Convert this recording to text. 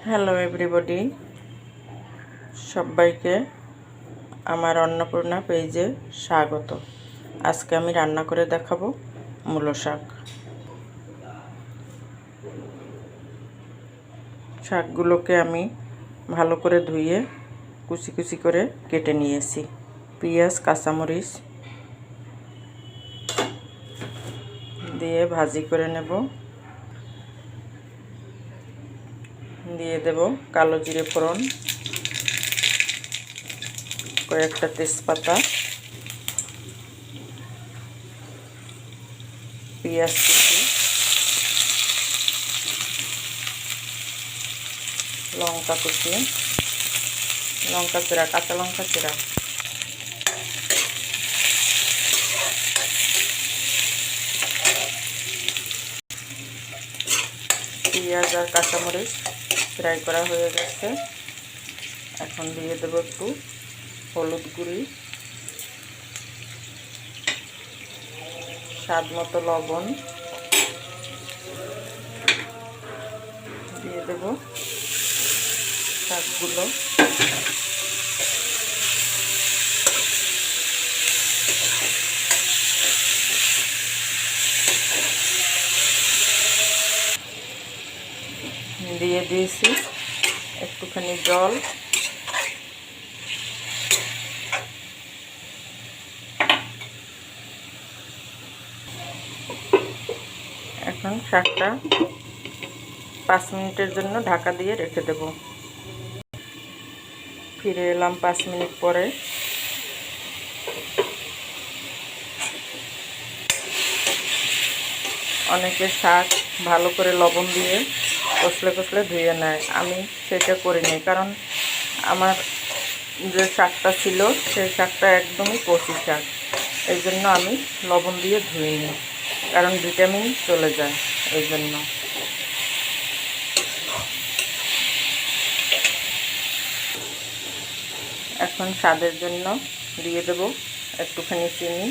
Hello everybody, সবাইকে আমার অন্নপূর্ণা পেজে স্বাগত। আজকে আমি রান্না করে দেখাবো মূলো শাক। শাকগুলোকে আমি ভালো করে ধুয়ে কুচি কুচি করে কেটে নিয়েছি। পেঁয়াজ কাঁচামরিচ দিয়ে ভাজি করে নেব। দিয়ে দেব কালো জিরে ফোড়ন, কয়েকটা তেজপাতা, পেঁয়াজ কুচি, লঙ্কা কুচি, লঙ্কা চিরা, কাঁচা লঙ্কা চিরা, পেঁয়াজ আর কাঁচামরিচ ফ্রাই করা হয়ে গেছে। এখন দিয়ে দেবো একটু হলুদ গুঁড়ি, স্বাদ মতো লবণ, দিয়ে দেব শাকগুলো, দিয়ে দিয়েছি একটুখানি জল। এখন শাকটা 5 মিনিটের জন্য ঢাকা দিয়ে রেখে দেব। ফিরে এলাম 5 মিনিট পরে। অনেকে শাক ভালো করে লবণ দিয়ে কষলে কষলে ধুয়ে নেয়, আমি সেটা করিনি, কারণ আমার যে শাকটা ছিল সেই শাকটা একদমই কচি শাক, এই জন্য আমি লবণ দিয়ে ধুইনি, কারণ ভিটামিন চলে যায় এই জন্য। এখন স্বাদের জন্য দিয়ে দেব একটুখানি চিনি।